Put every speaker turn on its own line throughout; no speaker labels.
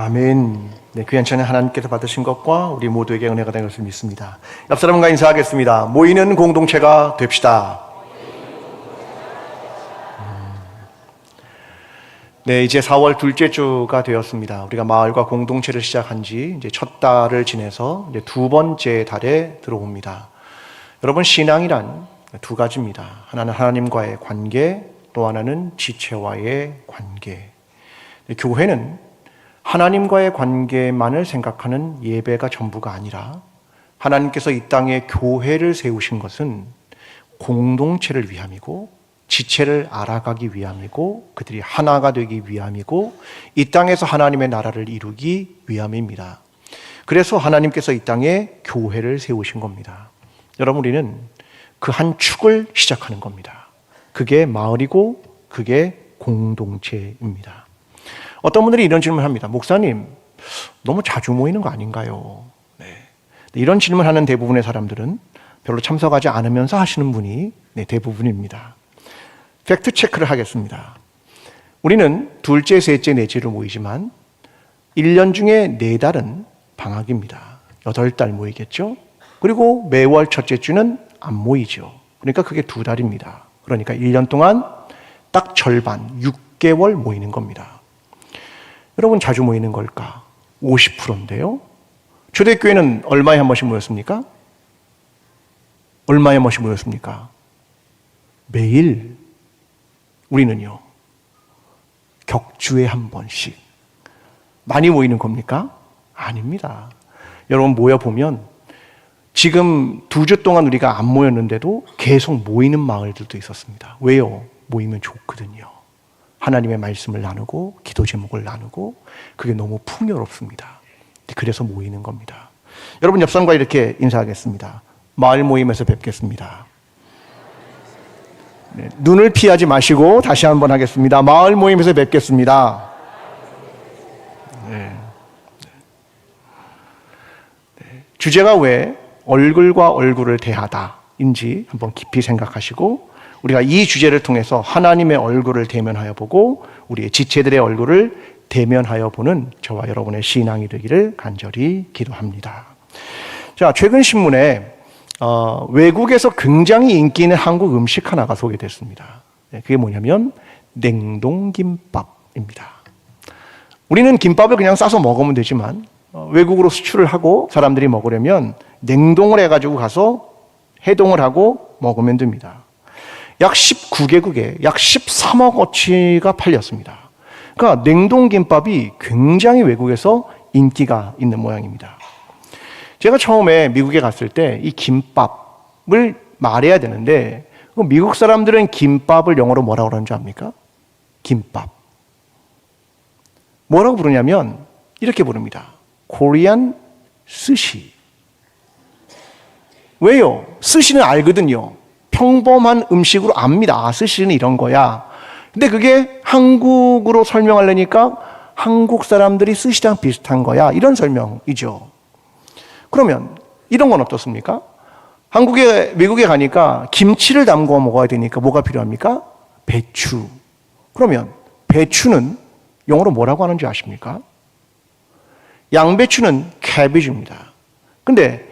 아멘. 네, 귀한 찬양 하나님께서 받으신 것과 우리 모두에게 은혜가 된 것을 믿습니다. 옆 사람과 인사하겠습니다. 모이는 공동체가 됩시다. 네, 이제 4월 둘째 주가 되었습니다. 우리가 마을과 공동체를 시작한 지 이제 첫 달을 지내서 이제 두 번째 달에 들어옵니다. 여러분, 신앙이란 두 가지입니다. 하나는 하나님과의 관계, 또 하나는 지체와의 관계. 교회는 하나님과의 관계만을 생각하는 예배가 전부가 아니라 하나님께서 이 땅에 교회를 세우신 것은 공동체를 위함이고 지체를 알아가기 위함이고 그들이 하나가 되기 위함이고 이 땅에서 하나님의 나라를 이루기 위함입니다. 그래서 하나님께서 이 땅에 교회를 세우신 겁니다. 여러분, 우리는 그 한 축을 시작하는 겁니다. 그게 마을이고 그게 공동체입니다. 어떤 분들이 이런 질문을 합니다. 목사님, 너무 자주 모이는 거 아닌가요? 네. 이런 질문을 하는 대부분의 사람들은 별로 참석하지 않으면서 하시는 분이 대부분입니다. 팩트 체크를 하겠습니다. 우리는 둘째, 셋째, 넷째로 모이지만 1년 중에 4달은 방학입니다. 8달 모이겠죠? 그리고 매월 첫째 주는 안 모이죠. 그러니까 그게 2달입니다. 그러니까 1년 동안 딱 절반, 6개월 모이는 겁니다. 여러분, 자주 모이는 걸까? 50%인데요. 초대교회는 얼마에 한 번씩 모였습니까? 얼마에 한 번씩 모였습니까? 매일. 우리는요, 격주에 한 번씩. 많이 모이는 겁니까? 아닙니다. 여러분, 모여보면 지금 2주 동안 우리가 안 모였는데도 계속 모이는 마을들도 있었습니다. 왜요? 모이면 좋거든요. 하나님의 말씀을 나누고 기도 제목을 나누고 그게 너무 풍요롭습니다. 그래서 모이는 겁니다. 여러분, 옆 사람과 이렇게 인사하겠습니다. 마을 모임에서 뵙겠습니다. 네, 눈을 피하지 마시고 다시 한번 하겠습니다. 마을 모임에서 뵙겠습니다. 네. 네. 주제가 왜 얼굴과 얼굴을 대하다인지 한번 깊이 생각하시고 우리가 이 주제를 통해서 하나님의 얼굴을 대면하여 보고 우리의 지체들의 얼굴을 대면하여 보는 저와 여러분의 신앙이 되기를 간절히 기도합니다. 자, 최근 신문에 외국에서 굉장히 인기 있는 한국 음식 하나가 소개됐습니다. 그게 뭐냐면 냉동김밥입니다. 우리는 김밥을 그냥 싸서 먹으면 되지만 외국으로 수출을 하고 사람들이 먹으려면 냉동을 해가지고 가서 해동을 하고 먹으면 됩니다. 약 19개국에 약 13억 어치가 팔렸습니다. 그러니까 냉동김밥이 굉장히 외국에서 인기가 있는 모양입니다. 제가 처음에 미국에 갔을 때 이 김밥을 말해야 되는데 미국 사람들은 김밥을 영어로 뭐라고 그러는 줄 압니까? 김밥. 뭐라고 부르냐면 이렇게 부릅니다. Korean 스시. 왜요? 스시는 알거든요. 평범한 음식으로 압니다. 아, 스시는 이런 거야. 근데 그게 한국으로 설명하려니까 한국 사람들이 스시랑 비슷한 거야. 이런 설명이죠. 그러면 이런 건 어떻습니까? 미국에 가니까 김치를 담궈 먹어야 되니까 뭐가 필요합니까? 배추. 그러면 배추는 영어로 뭐라고 하는지 아십니까? 양배추는 cabbage입니다. 근데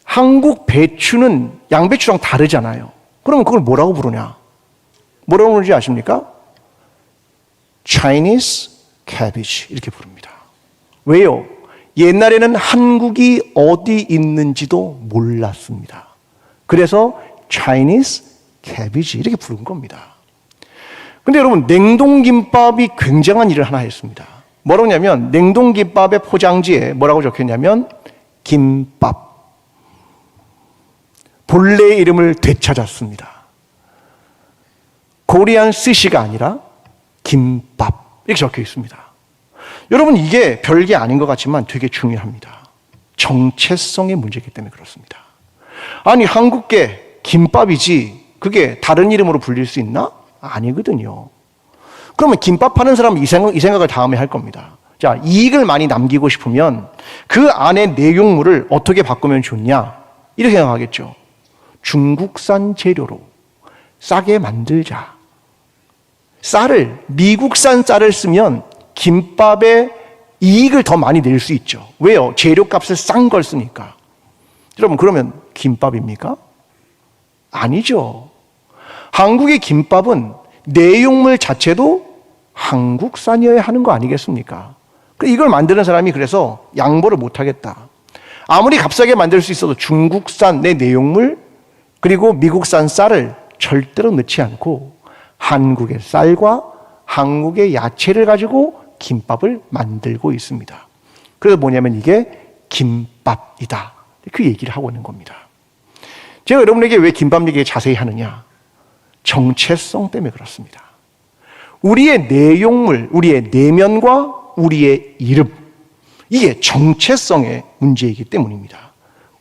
한국 배추는 양배추랑 다르잖아요. 그러면 그걸 뭐라고 부르냐? 뭐라고 부르는지 아십니까? Chinese cabbage 이렇게 부릅니다. 왜요? 옛날에는 한국이 어디 있는지도 몰랐습니다. 그래서 Chinese cabbage 이렇게 부른 겁니다. 근데 여러분, 냉동김밥이 굉장한 일을 하나 했습니다. 뭐라고 하냐면 냉동김밥의 포장지에 뭐라고 적혀있냐면 김밥. 본래의 이름을 되찾았습니다. 코리안 스시가 아니라 김밥 이렇게 적혀 있습니다. 여러분, 이게 별게 아닌 것 같지만 되게 중요합니다. 정체성의 문제이기 때문에 그렇습니다. 아니, 한국계 김밥이지 그게 다른 이름으로 불릴 수 있나? 아니거든요. 그러면 김밥 파는 사람은 이 생각을 다음에 할 겁니다. 자, 이익을 많이 남기고 싶으면 그 안에 내용물을 어떻게 바꾸면 좋냐? 이렇게 생각하겠죠. 중국산 재료로 싸게 만들자. 미국산 쌀을 쓰면 김밥의 이익을 더 많이 낼 수 있죠. 왜요? 재료값을 싼 걸 쓰니까. 여러분, 그러면 김밥입니까? 아니죠. 한국의 김밥은 내용물 자체도 한국산이어야 하는 거 아니겠습니까? 이걸 만드는 사람이 그래서 양보를 못하겠다. 아무리 값싸게 만들 수 있어도 중국산 내 내용물 그리고 미국산 쌀을 절대로 넣지 않고 한국의 쌀과 한국의 야채를 가지고 김밥을 만들고 있습니다. 그래서 뭐냐면 이게 김밥이다. 그 얘기를 하고 있는 겁니다. 제가 여러분에게 왜 김밥 얘기 자세히 하느냐? 정체성 때문에 그렇습니다. 우리의 내용물, 우리의 내면과 우리의 이름, 이게 정체성의 문제이기 때문입니다.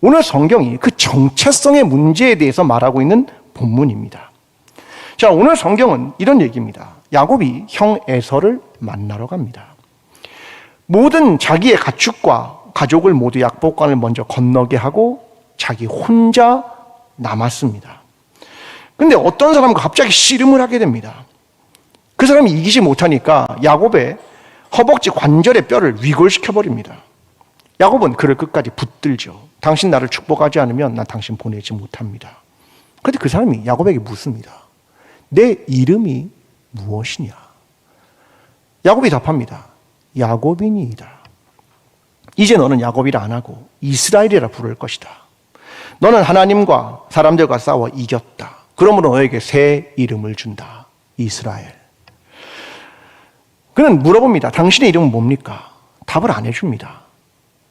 오늘 성경이 그 정체성의 문제에 대해서 말하고 있는 본문입니다. 자, 오늘 성경은 이런 얘기입니다. 야곱이 형 에서를 만나러 갑니다. 모든 자기의 가축과 가족을 모두 약복강을 먼저 건너게 하고 자기 혼자 남았습니다. 근데 어떤 사람과 갑자기 씨름을 하게 됩니다. 그 사람이 이기지 못하니까 야곱의 허벅지 관절의 뼈를 위골시켜버립니다. 야곱은 그를 끝까지 붙들죠. 당신 나를 축복하지 않으면 난 당신 보내지 못합니다. 그런데 그 사람이 야곱에게 묻습니다. 내 이름이 무엇이냐? 야곱이 답합니다. 야곱이니이다. 이제 너는 야곱이라 안 하고 이스라엘이라 부를 것이다. 너는 하나님과 사람들과 싸워 이겼다. 그러므로 너에게 새 이름을 준다. 이스라엘. 그는 물어봅니다. 당신의 이름은 뭡니까? 답을 안 해줍니다.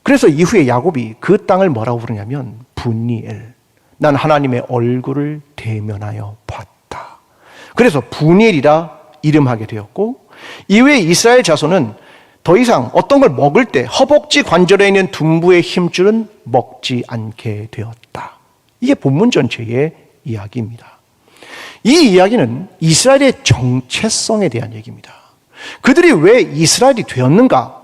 그래서 이후에 야곱이 그 땅을 뭐라고 부르냐면 분니엘. 난 하나님의 얼굴을 대면하여 봤다. 그래서 분니엘이라 이름하게 되었고, 이후에 이스라엘 자손은 더 이상 어떤 걸 먹을 때 허벅지 관절에 있는 둔부의 힘줄은 먹지 않게 되었다. 이게 본문 전체의 이야기입니다. 이 이야기는 이스라엘의 정체성에 대한 얘기입니다. 그들이 왜 이스라엘이 되었는가?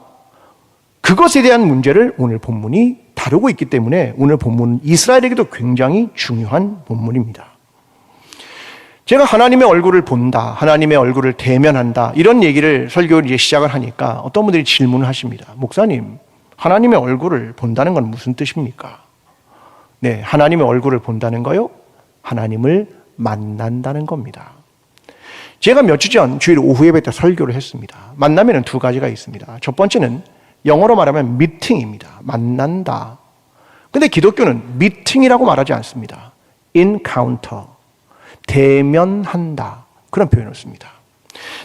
그것에 대한 문제를 오늘 본문이 다루고 있기 때문에 오늘 본문은 이스라엘에게도 굉장히 중요한 본문입니다. 제가 하나님의 얼굴을 본다, 하나님의 얼굴을 대면한다, 이런 얘기를 설교를 이제 시작을 하니까 어떤 분들이 질문을 하십니다. 목사님, 하나님의 얼굴을 본다는 건 무슨 뜻입니까? 네, 하나님의 얼굴을 본다는 거요? 하나님을 만난다는 겁니다. 제가 몇 주 전 주일 오후 예배 때 설교를 했습니다. 만나면은 두 가지가 있습니다. 첫 번째는 영어로 말하면 미팅입니다. 만난다. 근데 기독교는 미팅이라고 말하지 않습니다. encounter. 대면한다. 그런 표현을 씁니다.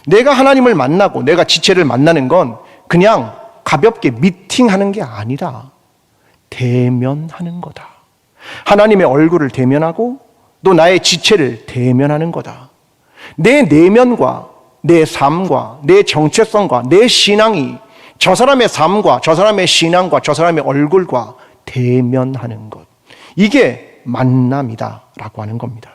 내가 하나님을 만나고 내가 지체를 만나는 건 그냥 가볍게 미팅하는 게 아니라 대면하는 거다. 하나님의 얼굴을 대면하고 또 나의 지체를 대면하는 거다. 내 내면과 내 삶과 내 정체성과 내 신앙이 저 사람의 삶과 저 사람의 신앙과 저 사람의 얼굴과 대면하는 것. 이게 만남이다라고 하는 겁니다.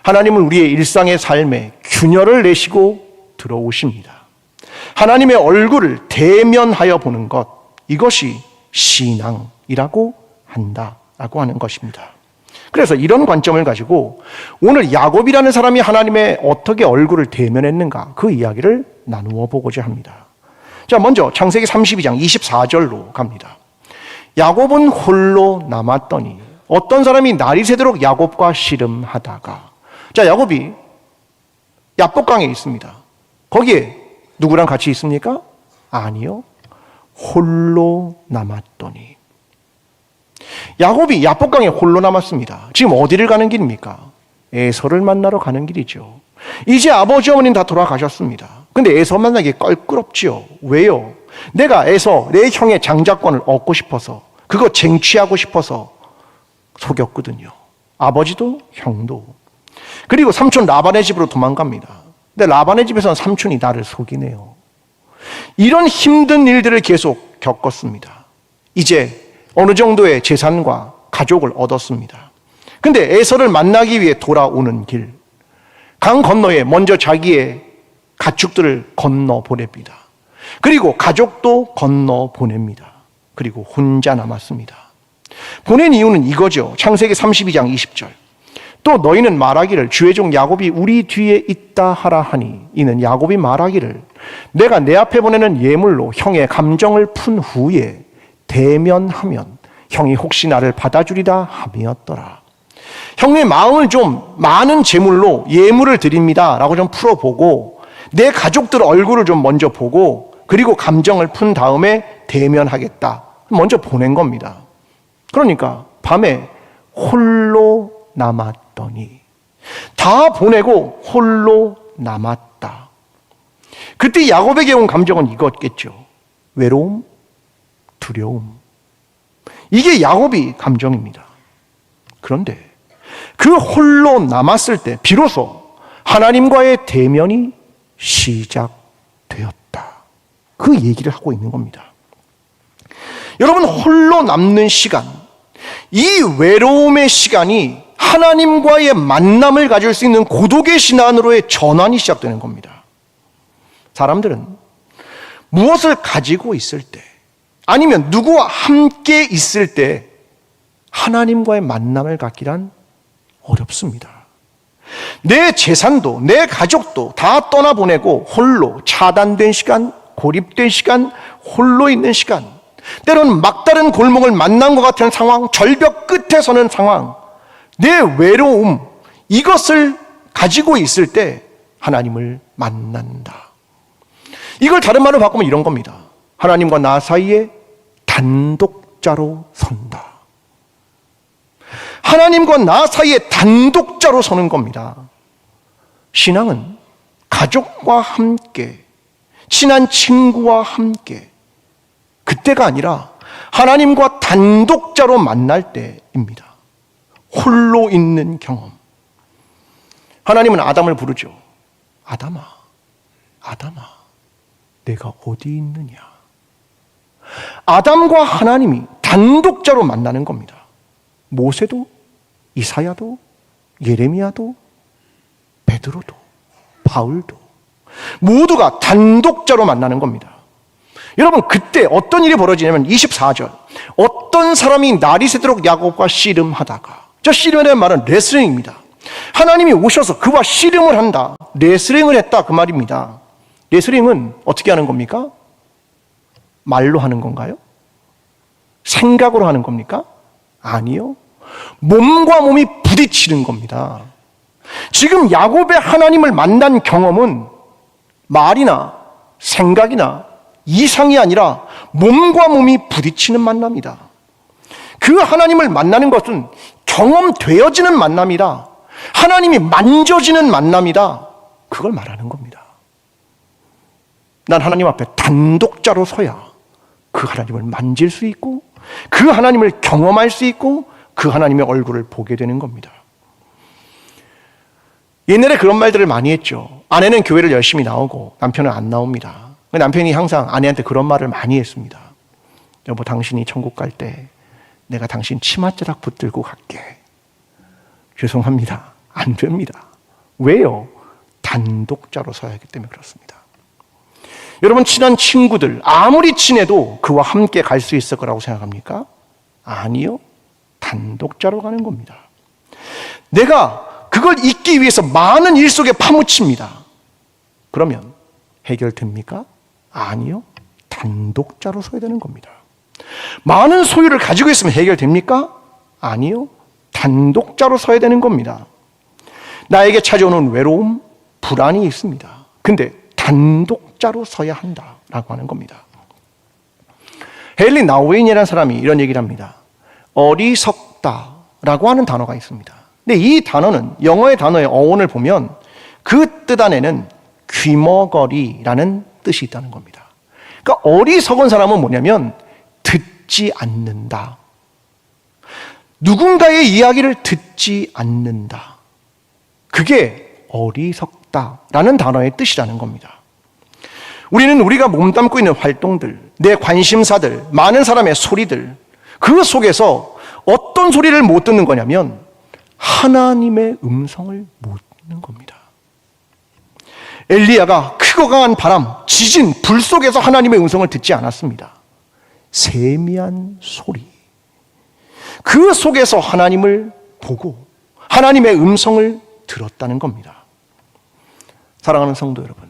하나님은 우리의 일상의 삶에 균열을 내시고 들어오십니다. 하나님의 얼굴을 대면하여 보는 것, 이것이 신앙이라고 한다라고 하는 것입니다. 그래서 이런 관점을 가지고 오늘 야곱이라는 사람이 하나님의 어떻게 얼굴을 대면했는가, 그 이야기를 나누어 보고자 합니다. 자, 먼저 창세기 32장 24절로 갑니다. 야곱은 홀로 남았더니 어떤 사람이 날이 새도록 야곱과 씨름하다가, 자, 야곱이 야복강에 있습니다. 거기에 누구랑 같이 있습니까? 아니요. 홀로 남았더니. 야곱이 야복강에 홀로 남았습니다. 지금 어디를 가는 길입니까? 에서를 만나러 가는 길이죠. 이제 아버지 어머니는 다 돌아가셨습니다. 근데 에서 만나기 껄끄럽지요. 왜요? 내가 에서 내 형의 장자권을 얻고 싶어서, 그거 쟁취하고 싶어서 속였거든요. 아버지도 형도. 그리고 삼촌 라반의 집으로 도망갑니다. 근데 라반의 집에서는 삼촌이 나를 속이네요. 이런 힘든 일들을 계속 겪었습니다. 이제 어느 정도의 재산과 가족을 얻었습니다. 근데 에서를 만나기 위해 돌아오는 길, 강 건너에 먼저 자기의 가축들을 건너 보냅니다. 그리고 가족도 건너 보냅니다. 그리고 혼자 남았습니다. 보낸 이유는 이거죠. 창세기 32장 20절. 또 너희는 말하기를 주의 종 야곱이 우리 뒤에 있다 하라 하니 이는 야곱이 말하기를 내가 내 앞에 보내는 예물로 형의 감정을 푼 후에 대면하면 형이 혹시 나를 받아주리라 함이었더라. 형의 마음을 좀 많은 제물로 예물을 드립니다 라고 좀 풀어보고 내 가족들 얼굴을 좀 먼저 보고 그리고 감정을 푼 다음에 대면하겠다 먼저 보낸 겁니다. 그러니까 밤에 홀로 남았더니 다 보내고 홀로 남았다. 그때 야곱에게 온 감정은 이거겠죠. 외로움, 두려움. 이게 야곱이 감정입니다. 그런데 그 홀로 남았을 때 비로소 하나님과의 대면이 시작되었다. 그 얘기를 하고 있는 겁니다. 여러분, 홀로 남는 시간, 이 외로움의 시간이 하나님과의 만남을 가질 수 있는 고독의 신앙으로의 전환이 시작되는 겁니다. 사람들은 무엇을 가지고 있을 때 아니면 누구와 함께 있을 때 하나님과의 만남을 갖기란 어렵습니다. 내 재산도 내 가족도 다 떠나보내고 홀로 차단된 시간, 고립된 시간, 홀로 있는 시간, 때로는 막다른 골목을 만난 것 같은 상황, 절벽 끝에 서는 상황, 내 외로움, 이것을 가지고 있을 때 하나님을 만난다. 이걸 다른 말로 바꾸면 이런 겁니다. 하나님과 나 사이에 단독자로 선다. 하나님과 나 사이에 단독자로 서는 겁니다. 신앙은 가족과 함께, 친한 친구와 함께, 그때가 아니라 하나님과 단독자로 만날 때입니다. 홀로 있는 경험. 하나님은 아담을 부르죠. 아담아, 아담아, 내가 어디 있느냐. 아담과 하나님이 단독자로 만나는 겁니다. 모세도, 이사야도, 예레미야도, 베드로도, 바울도 모두가 단독자로 만나는 겁니다. 여러분, 그때 어떤 일이 벌어지냐면 24절, 어떤 사람이 날이 새도록 야곱과 씨름하다가, 저 씨름이라는 말은 레슬링입니다. 하나님이 오셔서 그와 씨름을 한다, 레슬링을 했다, 그 말입니다. 레슬링은 어떻게 하는 겁니까? 말로 하는 건가요? 생각으로 하는 겁니까? 아니요. 몸과 몸이 부딪히는 겁니다. 지금 야곱의 하나님을 만난 경험은 말이나 생각이나 이상이 아니라 몸과 몸이 부딪히는 만남이다. 그 하나님을 만나는 것은 경험되어지는 만남이다. 하나님이 만져지는 만남이다. 그걸 말하는 겁니다. 난 하나님 앞에 단독자로 서야 그 하나님을 만질 수 있고 그 하나님을 경험할 수 있고 그 하나님의 얼굴을 보게 되는 겁니다. 옛날에 그런 말들을 많이 했죠. 아내는 교회를 열심히 나오고 남편은 안 나옵니다. 남편이 항상 아내한테 그런 말을 많이 했습니다. 여보, 당신이 천국 갈 때 내가 당신 치맛자락 붙들고 갈게. 죄송합니다. 안 됩니다. 왜요? 단독자로 서야 하기 때문에 그렇습니다. 여러분, 친한 친구들 아무리 친해도 그와 함께 갈 수 있을 거라고 생각합니까? 아니요. 단독자로 가는 겁니다. 내가 그걸 잊기 위해서 많은 일 속에 파묻힙니다. 그러면 해결됩니까? 아니요. 단독자로 서야 되는 겁니다. 많은 소유를 가지고 있으면 해결됩니까? 아니요. 단독자로 서야 되는 겁니다. 나에게 찾아오는 외로움, 불안이 있습니다. 근데 단독자로 서야 한다라고 하는 겁니다. 헨리 나우인이라는 사람이 이런 얘기를 합니다. 어리석다라고 하는 단어가 있습니다. 근데 이 단어는 영어의 단어의 어원을 보면 그 뜻 안에는 귀머거리라는 뜻이 있다는 겁니다. 그러니까 어리석은 사람은 뭐냐면 듣지 않는다. 누군가의 이야기를 듣지 않는다. 그게 어리석다라는 단어의 뜻이라는 겁니다. 우리는 우리가 몸담고 있는 활동들, 내 관심사들, 많은 사람의 소리들, 그 속에서 어떤 소리를 못 듣는 거냐면 하나님의 음성을 못 듣는 겁니다. 엘리야가 크고 강한 바람, 지진, 불 속에서 하나님의 음성을 듣지 않았습니다. 세미한 소리, 그 속에서 하나님을 보고 하나님의 음성을 들었다는 겁니다. 사랑하는 성도 여러분,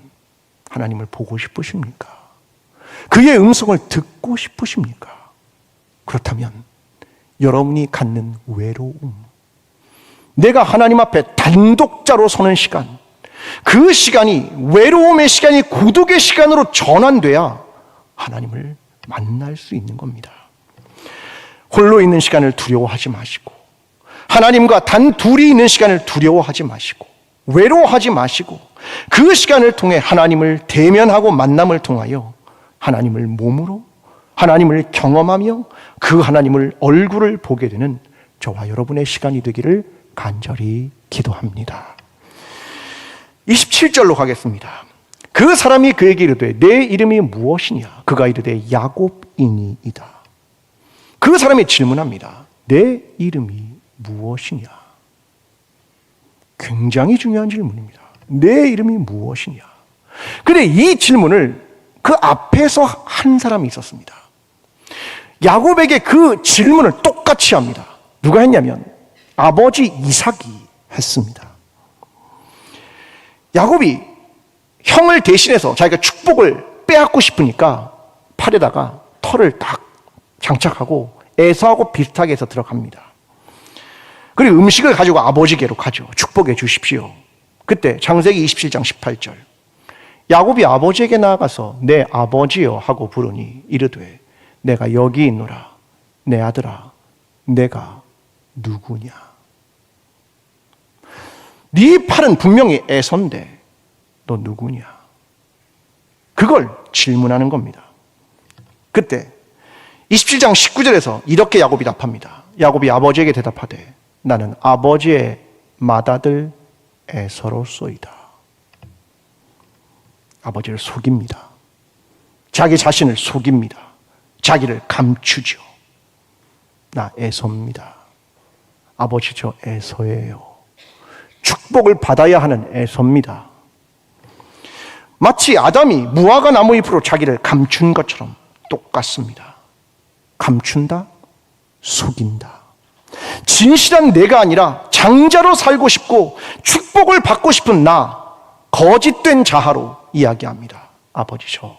하나님을 보고 싶으십니까? 그의 음성을 듣고 싶으십니까? 그렇다면 여러분이 갖는 외로움, 내가 하나님 앞에 단독자로 서는 시간, 그 시간이 외로움의 시간이 고독의 시간으로 전환돼야 하나님을 만날 수 있는 겁니다. 홀로 있는 시간을 두려워하지 마시고, 하나님과 단 둘이 있는 시간을 두려워하지 마시고, 외로워하지 마시고, 그 시간을 통해 하나님을 대면하고 만남을 통하여 하나님을 몸으로, 하나님을 경험하며 그 하나님을 얼굴을 보게 되는 저와 여러분의 시간이 되기를 간절히 기도합니다. 27절로 가겠습니다. 그 사람이 그에게 이르되 내 이름이 무엇이냐? 그가 이르되 야곱이니이다. 그 사람이 질문합니다. 내 이름이 무엇이냐? 굉장히 중요한 질문입니다. 내 이름이 무엇이냐? 근데 이 질문을 그 앞에서 한 사람이 있었습니다. 야곱에게 그 질문을 똑같이 합니다. 누가 했냐면 아버지 이삭이 했습니다. 야곱이 형을 대신해서 자기가 축복을 빼앗고 싶으니까 팔에다가 털을 딱 장착하고 에서하고 비슷하게 해서 들어갑니다. 그리고 음식을 가지고 아버지께로 가죠. 축복해 주십시오. 그때 창세기 27장 18절, 야곱이 아버지에게 나아가서 내 아버지여 하고 부르니 이르되 내가 여기 있노라. 내 아들아, 내가 누구냐? 네 팔은 분명히 에서인데 너 누구냐? 그걸 질문하는 겁니다. 그때 27장 19절에서 이렇게 야곱이 답합니다. 야곱이 아버지에게 대답하되 나는 아버지의 맏아들 에서로소이다. 아버지를 속입니다. 자기 자신을 속입니다. 자기를 감추죠. 나 에서입니다. 아버지 저 에서예요. 축복을 받아야 하는 에서입니다. 마치 아담이 무화과 나무 잎으로 자기를 감춘 것처럼 똑같습니다. 감춘다, 속인다. 진실한 내가 아니라 장자로 살고 싶고 축복을 받고 싶은 나, 거짓된 자아로 이야기합니다. 아버지 저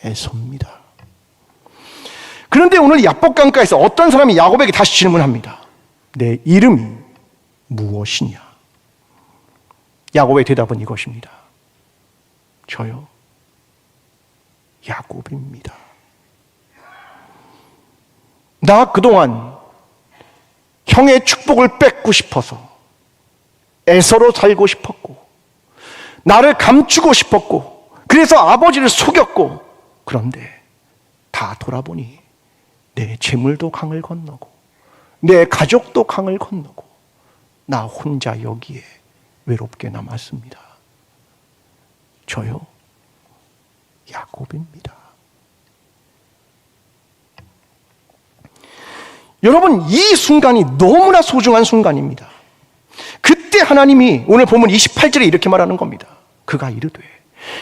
에서입니다. 그런데 오늘 야복강가에서 어떤 사람이 야곱에게 다시 질문합니다. 내 이름이 무엇이냐? 야곱의 대답은 이것입니다. 저요, 야곱입니다. 나 그동안 형의 축복을 뺏고 싶어서 에서로 살고 싶었고, 나를 감추고 싶었고, 그래서 아버지를 속였고, 그런데 다 돌아보니 내 재물도 강을 건너고 내 가족도 강을 건너고 나 혼자 여기에 외롭게 남았습니다. 저요, 야곱입니다. 여러분, 이 순간이 너무나 소중한 순간입니다. 그때 하나님이 오늘 본문 28절에 이렇게 말하는 겁니다. 그가 이르되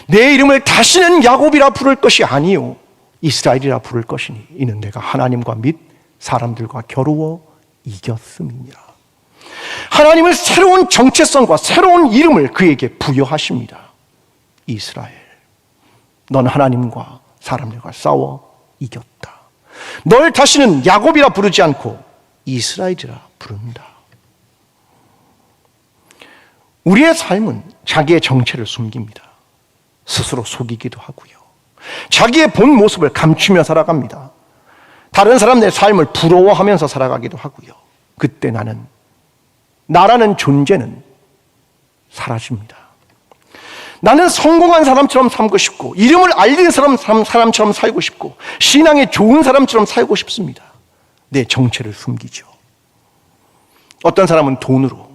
내 이름을 다시는 야곱이라 부를 것이 아니요 이스라엘이라 부를 것이니 이는 내가 하나님과 및 사람들과 겨루어 이겼음이니라. 하나님은 새로운 정체성과 새로운 이름을 그에게 부여하십니다. 이스라엘, 넌 하나님과 사람들과 싸워 이겼다. 널 다시는 야곱이라 부르지 않고 이스라엘이라 부른다. 우리의 삶은 자기의 정체를 숨깁니다. 스스로 속이기도 하고요. 자기의 본 모습을 감추며 살아갑니다. 다른 사람들의 삶을 부러워하면서 살아가기도 하고요. 그때 나라는 존재는 사라집니다. 나는 성공한 사람처럼 살고 싶고, 이름을 알린 사람처럼 살고 싶고, 신앙에 좋은 사람처럼 살고 싶습니다. 내 정체를 숨기죠. 어떤 사람은 돈으로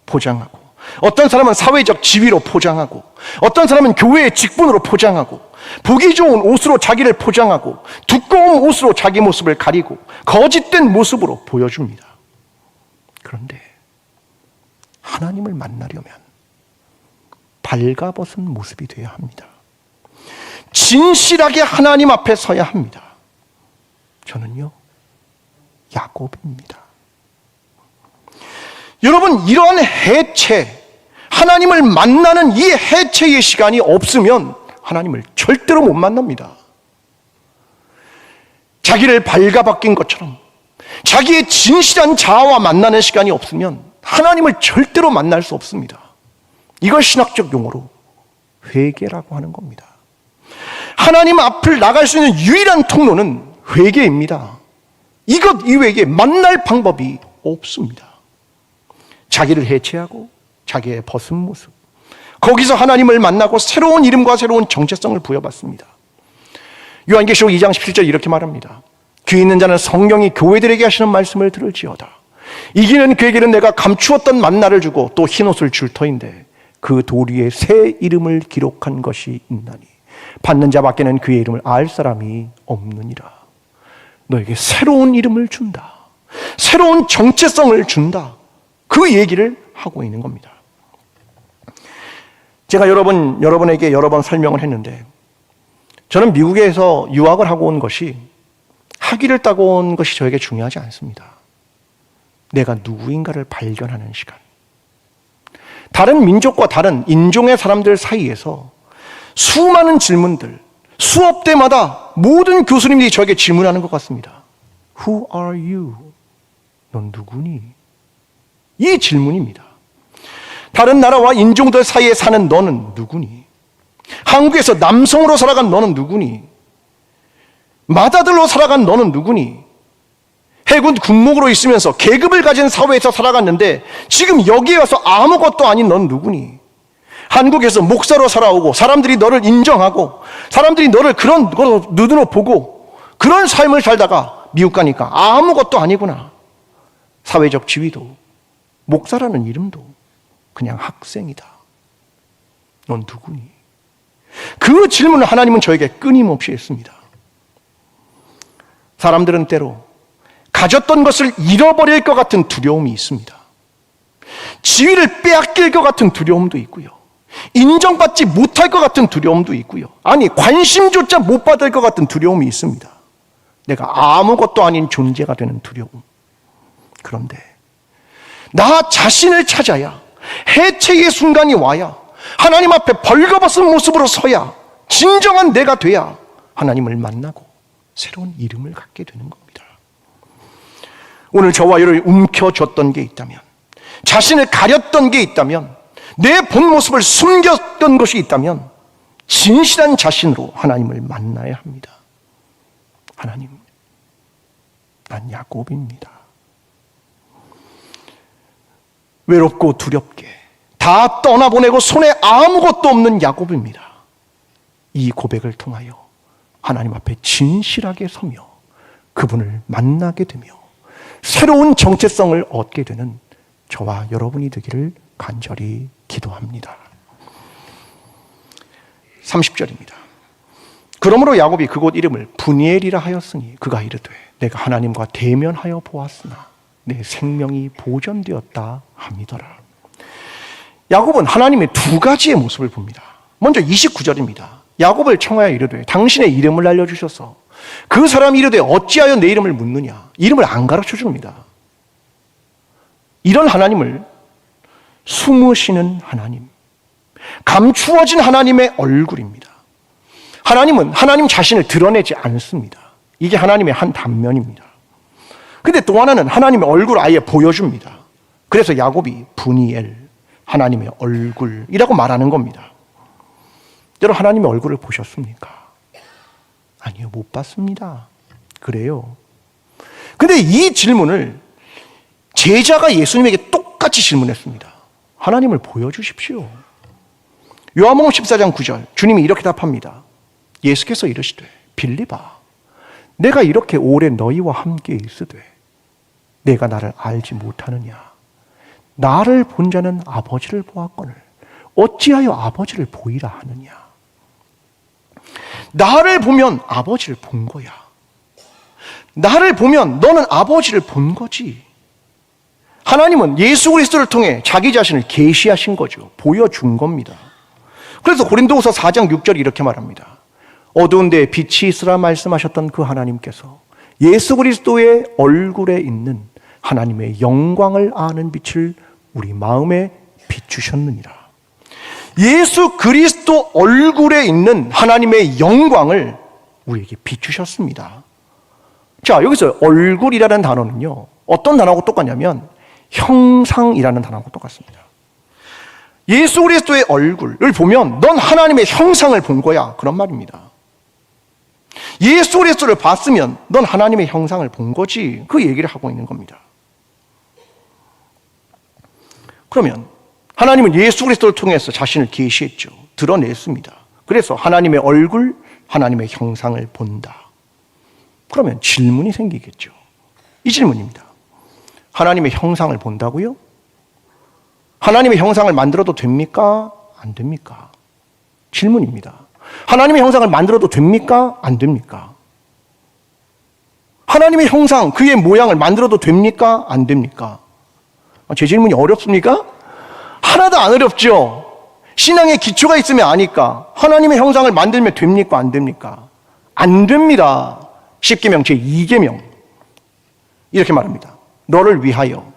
포장하고, 어떤 사람은 사회적 지위로 포장하고, 어떤 사람은 교회의 직분으로 포장하고, 보기 좋은 옷으로 자기를 포장하고, 두꺼운 옷으로 자기 모습을 가리고, 거짓된 모습으로 보여줍니다. 그런데 하나님을 만나려면 발가벗은 모습이 되어야 합니다. 진실하게 하나님 앞에 서야 합니다. 저는요, 야곱입니다. 여러분, 이러한 해체, 하나님을 만나는 이 해체의 시간이 없으면 하나님을 절대로 못 만납니다. 자기를 발가벗긴 것처럼 자기의 진실한 자아와 만나는 시간이 없으면 하나님을 절대로 만날 수 없습니다. 이걸 신학적 용어로 회개라고 하는 겁니다. 하나님 앞을 나갈 수 있는 유일한 통로는 회개입니다. 이것 이외에 만날 방법이 없습니다. 자기를 해체하고 자기의 벗은 모습, 거기서 하나님을 만나고 새로운 이름과 새로운 정체성을 부여받습니다. 요한계시록 2장 17절 이렇게 말합니다. 귀 있는 자는 성령이 교회들에게 하시는 말씀을 들을지어다. 이기는 그에게는 내가 감추었던 만나를 주고 또 흰옷을 줄 터인데 그 돌 위에 새 이름을 기록한 것이 있나니 받는 자밖에는 그의 이름을 알 사람이 없느니라. 너에게 새로운 이름을 준다. 새로운 정체성을 준다. 그 얘기를 하고 있는 겁니다. 제가 여러분에게 여러 번 설명을 했는데, 저는 미국에서 유학을 하고 온 것이, 학위를 따고 온 것이 저에게 중요하지 않습니다. 내가 누구인가를 발견하는 시간. 다른 민족과 다른 인종의 사람들 사이에서 수많은 질문들, 수업 때마다 모든 교수님들이 저에게 질문하는 것 같습니다. Who are you? 넌 누구니? 이 질문입니다. 다른 나라와 인종들 사이에 사는 너는 누구니? 한국에서 남성으로 살아간 너는 누구니? 맏아들로 살아간 너는 누구니? 해군 군목으로 있으면서 계급을 가진 사회에서 살아갔는데 지금 여기에 와서 아무것도 아닌 넌 누구니? 한국에서 목사로 살아오고 사람들이 너를 인정하고 사람들이 너를 그런 눈으로 보고 그런 삶을 살다가 미국 가니까 아무것도 아니구나. 사회적 지위도, 목사라는 이름도 그냥 학생이다. 넌 누구니? 그 질문을 하나님은 저에게 끊임없이 했습니다. 사람들은 때로 가졌던 것을 잃어버릴 것 같은 두려움이 있습니다. 지위를 빼앗길 것 같은 두려움도 있고요. 인정받지 못할 것 같은 두려움도 있고요. 아니, 관심조차 못 받을 것 같은 두려움이 있습니다. 내가 아무것도 아닌 존재가 되는 두려움. 그런데 나 자신을 찾아야, 해체의 순간이 와야, 하나님 앞에 벌거벗은 모습으로 서야, 진정한 내가 돼야 하나님을 만나고 새로운 이름을 갖게 되는 겁니다. 오늘 저와 여러분이 움켜쥐었던 게 있다면, 자신을 가렸던 게 있다면, 내 본 모습을 숨겼던 것이 있다면 진실한 자신으로 하나님을 만나야 합니다. 하나님, 난 야곱입니다. 외롭고 두렵게 다 떠나보내고 손에 아무것도 없는 야곱입니다. 이 고백을 통하여 하나님 앞에 진실하게 서며 그분을 만나게 되며 새로운 정체성을 얻게 되는 저와 여러분이 되기를 간절히 기도합니다. 30절입니다. 그러므로 야곱이 그곳 이름을 브니엘이라 하였으니 그가 이르되 내가 하나님과 대면하여 보았으나 내 생명이 보존되었다 함이더라. 야곱은 하나님의 두 가지의 모습을 봅니다. 먼저 29절입니다. 야곱을 청하여 이르되 당신의 이름을 알려주셔서 그 사람이 이르되 어찌하여 내 이름을 묻느냐. 이름을 안 가르쳐 줍니다. 이런 하나님을 숨으시는 하나님, 감추어진 하나님의 얼굴입니다. 하나님은 하나님 자신을 드러내지 않습니다. 이게 하나님의 한 단면입니다. 근데 또 하나는 하나님의 얼굴을 아예 보여줍니다. 그래서 야곱이 브니엘, 하나님의 얼굴이라고 말하는 겁니다. 여러분, 하나님의 얼굴을 보셨습니까? 아니요, 못 봤습니다. 그래요. 근데 이 질문을 제자가 예수님에게 똑같이 질문했습니다. 하나님을 보여주십시오. 요한복음 14장 9절, 주님이 이렇게 답합니다. 예수께서 이르시되 빌립아, 내가 이렇게 오래 너희와 함께 있으되 내가 나를 알지 못하느냐. 나를 본 자는 아버지를 보았거늘 어찌하여 아버지를 보이라 하느냐. 나를 보면 아버지를 본 거야. 나를 보면 너는 아버지를 본 거지. 하나님은 예수 그리스도를 통해 자기 자신을 계시하신 거죠. 보여준 겁니다. 그래서 고린도후서 4장 6절이 이렇게 말합니다. 어두운 데에 빛이 있으라 말씀하셨던 그 하나님께서 예수 그리스도의 얼굴에 있는 하나님의 영광을 아는 빛을 우리 마음에 비추셨느니라. 예수 그리스도 얼굴에 있는 하나님의 영광을 우리에게 비추셨습니다. 자, 여기서 얼굴이라는 단어는요, 어떤 단어하고 똑같냐면 형상이라는 단어하고 똑같습니다. 예수 그리스도의 얼굴을 보면 넌 하나님의 형상을 본 거야, 그런 말입니다. 예수 그리스도를 봤으면 넌 하나님의 형상을 본 거지, 그 얘기를 하고 있는 겁니다. 그러면 하나님은 예수 그리스도를 통해서 자신을 계시했죠. 드러냈습니다. 그래서 하나님의 얼굴, 하나님의 형상을 본다. 그러면 질문이 생기겠죠. 이 질문입니다. 하나님의 형상을 본다고요? 하나님의 형상을 만들어도 됩니까? 안 됩니까? 질문입니다. 하나님의 형상을 만들어도 됩니까? 안 됩니까? 하나님의 형상, 그의 모양을 만들어도 됩니까? 안 됩니까? 제 질문이 어렵습니까? 하나도 안 어렵죠. 신앙의 기초가 있으면 아니까. 하나님의 형상을 만들면 됩니까? 안 됩니까? 안 됩니다. 십계명 제2계명 이렇게 말합니다. 너를 위하여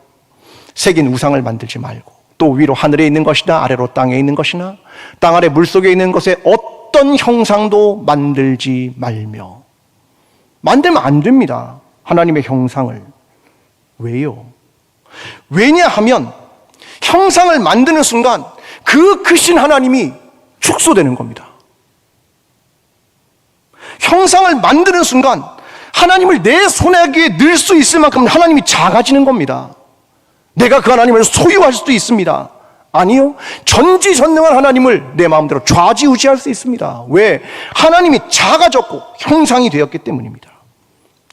새긴 우상을 만들지 말고 또 위로 하늘에 있는 것이나 아래로 땅에 있는 것이나 땅 아래 물속에 있는 것에 어떤 형상도 만들지 말며. 만들면 안 됩니다. 하나님의 형상을. 왜요? 왜냐하면 형상을 만드는 순간 그 크신 하나님이 축소되는 겁니다. 형상을 만드는 순간 하나님을 내 손아귀에 넣을 수 있을 만큼 하나님이 작아지는 겁니다. 내가 그 하나님을 소유할 수도 있습니다. 아니요. 전지전능한 하나님을 내 마음대로 좌지우지할 수 있습니다. 왜? 하나님이 작아졌고 형상이 되었기 때문입니다.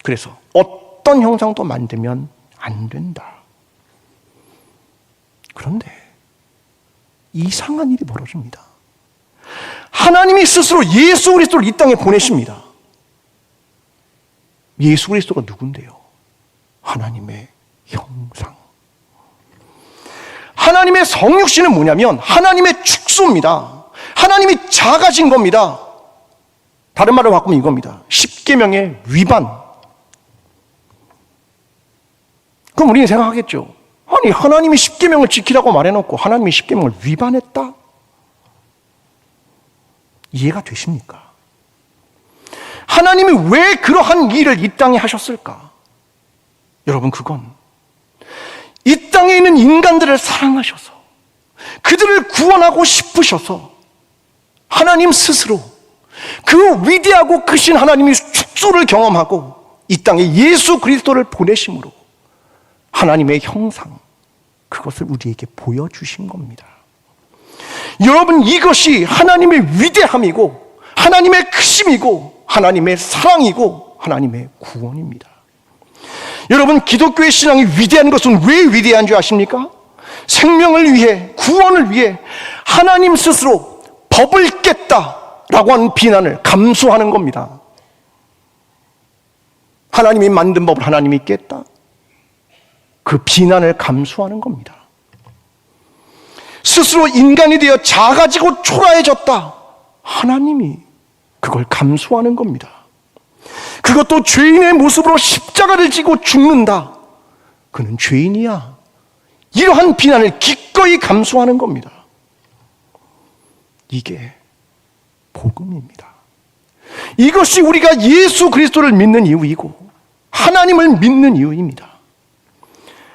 그래서 어떤 형상도 만들면 안 된다. 그런데 이상한 일이 벌어집니다. 하나님이 스스로 예수 그리스도를 이 땅에 보내십니다. 예수 그리스도가 누군데요? 하나님의 형상. 하나님의 성육신은 뭐냐면 하나님의 축소입니다. 하나님이 작아진 겁니다. 다른 말로 바꾸면 이겁니다. 십계명의 위반. 그럼 우리는 생각하겠죠. 아니, 하나님이 십계명을 지키라고 말해놓고 하나님이 십계명을 위반했다? 이해가 되십니까? 하나님이 왜 그러한 일을 이 땅에 하셨을까? 여러분, 그건 이 땅에 있는 인간들을 사랑하셔서 그들을 구원하고 싶으셔서 하나님 스스로 그 위대하고 크신 하나님의 축소를 경험하고 이 땅에 예수 그리스도를 보내심으로 하나님의 형상, 그것을 우리에게 보여주신 겁니다. 여러분, 이것이 하나님의 위대함이고 하나님의 크심이고 하나님의 사랑이고 하나님의 구원입니다. 여러분, 기독교의 신앙이 위대한 것은 왜 위대한 줄 아십니까? 생명을 위해, 구원을 위해 하나님 스스로 법을 깼다라고 하는 비난을 감수하는 겁니다. 하나님이 만든 법을 하나님이 깼다? 그 비난을 감수하는 겁니다. 스스로 인간이 되어 작아지고 초라해졌다. 하나님이 그걸 감수하는 겁니다. 그것도 죄인의 모습으로 십자가를 지고 죽는다. 그는 죄인이야. 이러한 비난을 기꺼이 감수하는 겁니다. 이게 복음입니다. 이것이 우리가 예수 그리스도를 믿는 이유이고 하나님을 믿는 이유입니다.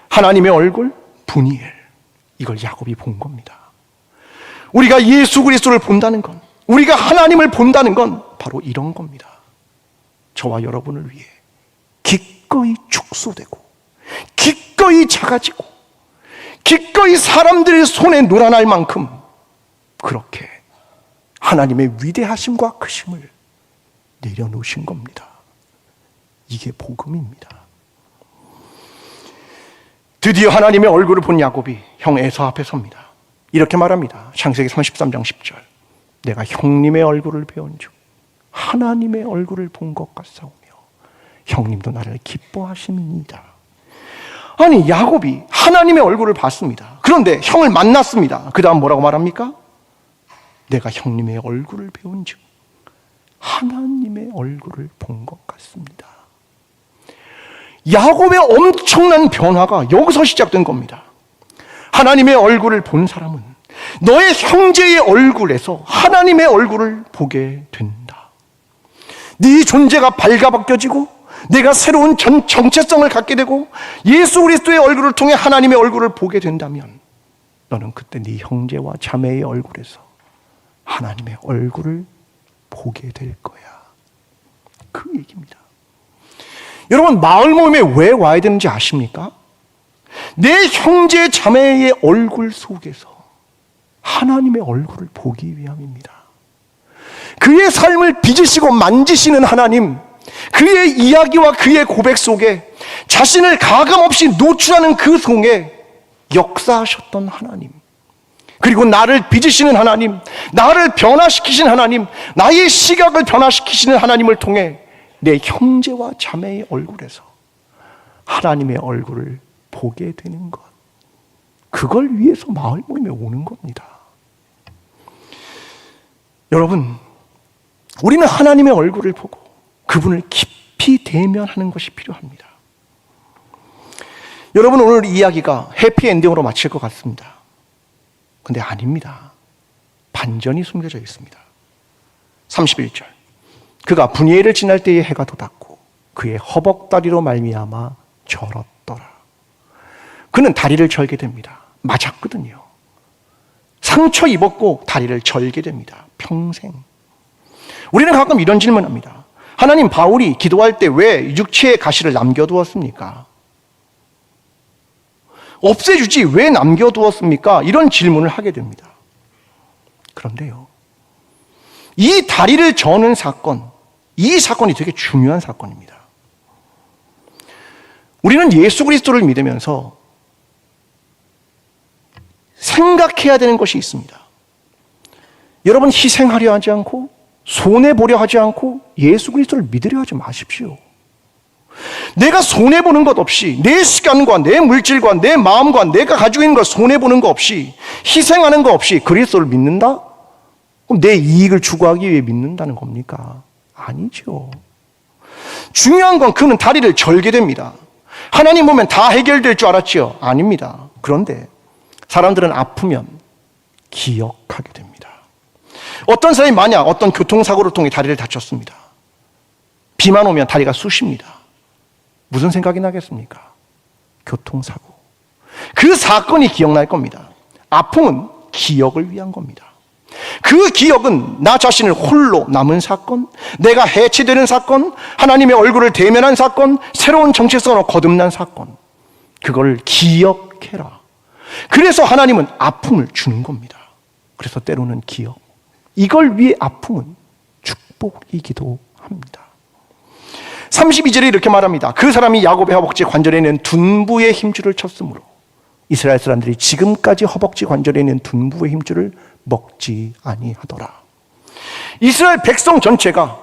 하나님의 얼굴, 분이엘, 이걸 야곱이 본 겁니다. 우리가 예수 그리스도를 본다는 건, 우리가 하나님을 본다는 건 바로 이런 겁니다. 저와 여러분을 위해 기꺼이 축소되고 기꺼이 작아지고 기꺼이 사람들의 손에 놀아날 만큼 그렇게 하나님의 위대하심과 크심을 내려놓으신 겁니다. 이게 복음입니다. 드디어 하나님의 얼굴을 본 야곱이 형 에서 앞에 섭니다. 이렇게 말합니다. 창세기 33장 10절. 내가 형님의 얼굴을 배운즉 하나님의 얼굴을 본 것 같사오며 형님도 나를 기뻐하시니이다. 아니, 야곱이 하나님의 얼굴을 봤습니다. 그런데 형을 만났습니다. 그 다음 뭐라고 말합니까? 내가 형님의 얼굴을 배운즉 하나님의 얼굴을 본 것 같습니다. 야곱의 엄청난 변화가 여기서 시작된 겁니다. 하나님의 얼굴을 본 사람은 너의 형제의 얼굴에서 하나님의 얼굴을 보게 된다. 네 존재가 발가벗겨지고 내가 새로운 정체성을 갖게 되고 예수 그리스도의 얼굴을 통해 하나님의 얼굴을 보게 된다면 너는 그때 네 형제와 자매의 얼굴에서 하나님의 얼굴을 보게 될 거야. 그 얘기입니다. 여러분, 마을 모임에 왜 와야 되는지 아십니까? 내 형제 자매의 얼굴 속에서 하나님의 얼굴을 보기 위함입니다. 그의 삶을 빚으시고 만지시는 하나님, 그의 이야기와 그의 고백 속에 자신을 가감없이 노출하는 그 속에 역사하셨던 하나님, 그리고 나를 빚으시는 하나님, 나를 변화시키신 하나님, 나의 시각을 변화시키시는 하나님을 통해 내 형제와 자매의 얼굴에서 하나님의 얼굴을 보게 되는 것, 그걸 위해서 마을 모임에 오는 겁니다. 여러분, 우리는 하나님의 얼굴을 보고 그분을 깊이 대면하는 것이 필요합니다. 여러분, 오늘 이야기가 해피엔딩으로 마칠 것 같습니다. 근데 아닙니다. 반전이 숨겨져 있습니다. 31절, 그가 분이엘을 지날 때에 해가 돋았고 그의 허벅다리로 말미암아 절었더라. 그는 다리를 절게 됩니다. 맞았거든요. 상처 입었고 다리를 절게 됩니다. 평생. 우리는 가끔 이런 질문합니다. 하나님, 바울이 기도할 때 왜 육체의 가시를 남겨두었습니까? 없애주지 왜 남겨두었습니까? 이런 질문을 하게 됩니다. 그런데요, 이 다리를 저는 사건, 이 사건이 되게 중요한 사건입니다. 우리는 예수 그리스도를 믿으면서 생각해야 되는 것이 있습니다. 여러분, 희생하려 하지 않고 손해보려 하지 않고 예수 그리스도를 믿으려 하지 마십시오. 내가 손해보는 것 없이, 내 시간과 내 물질과 내 마음과 내가 가지고 있는 걸 손해보는 것 없이, 희생하는 것 없이 그리스도를 믿는다? 그럼 내 이익을 추구하기 위해 믿는다는 겁니까? 아니죠. 중요한 건 그는 다리를 절게 됩니다. 하나님 보면 다 해결될 줄 알았지요? 아닙니다. 그런데 사람들은 아프면 기억하게 됩니다. 어떤 사람이 만약 어떤 교통사고를 통해 다리를 다쳤습니다. 비만 오면 다리가 쑤십니다. 무슨 생각이 나겠습니까? 교통사고. 그 사건이 기억날 겁니다. 아픔은 기억을 위한 겁니다. 그 기억은 나 자신을 홀로 남은 사건, 내가 해체되는 사건, 하나님의 얼굴을 대면한 사건, 새로운 정체성으로 거듭난 사건, 그걸 기억해라. 그래서 하나님은 아픔을 주는 겁니다. 그래서 때로는 기억, 이걸 위해 아픔은 축복이기도 합니다. 32절에 이렇게 말합니다. 그 사람이 야곱의 허벅지 관절에 있는 둔부의 힘줄을 쳤으므로 이스라엘 사람들이 지금까지 허벅지 관절에 있는 둔부의 힘줄을 먹지 아니하더라. 이스라엘 백성 전체가,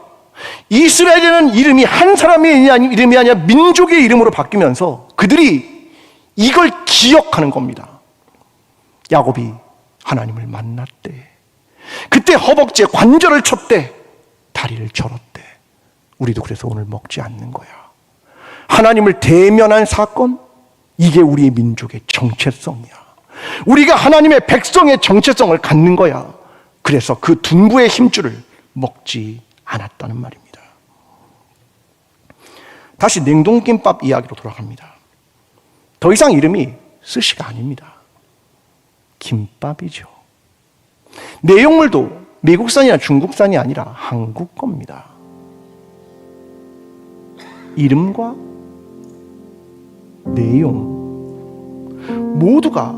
이스라엘이라는 이름이 한 사람의 이름이 아니라 민족의 이름으로 바뀌면서 그들이 이걸 기억하는 겁니다. 야곱이 하나님을 만났대, 그때 허벅지에 관절을 쳤대, 다리를 절었대. 우리도 그래서 오늘 먹지 않는 거야. 하나님을 대면한 사건, 이게 우리의 민족의 정체성이야. 우리가 하나님의 백성의 정체성을 갖는 거야. 그래서 그 둔부의 힘줄을 먹지 않았다는 말입니다. 다시 냉동김밥 이야기로 돌아갑니다. 더 이상 이름이 스시가 아닙니다. 김밥이죠. 내용물도 미국산이나 중국산이 아니라 한국 겁니다. 이름과 내용 모두가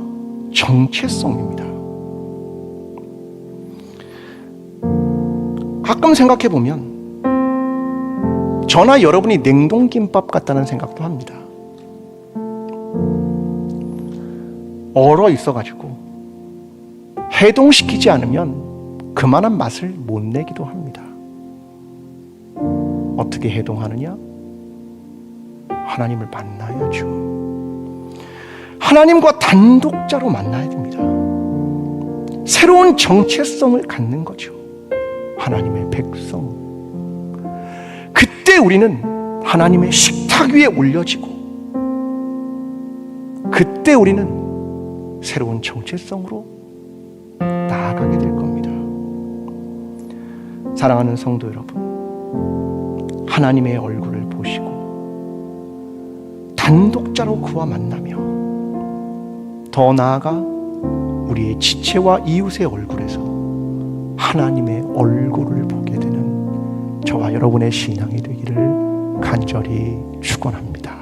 정체성입니다. 가끔 생각해 보면 저나 여러분이 냉동김밥 같다는 생각도 합니다. 얼어 있어가지고 해동시키지 않으면 그만한 맛을 못 내기도 합니다. 어떻게 해동하느냐? 하나님을 만나야죠. 하나님과 단독자로 만나야 됩니다. 새로운 정체성을 갖는 거죠. 하나님의 백성. 그때 우리는 하나님의 식탁 위에 올려지고, 그때 우리는 새로운 정체성으로 나아가게 될 겁니다. 사랑하는 성도 여러분, 하나님의 얼굴을 보시고 단독자로 그와 만나며 더 나아가 우리의 지체와 이웃의 얼굴에서 하나님의 얼굴을 보게 되는 저와 여러분의 신앙이 되기를 간절히 축원합니다.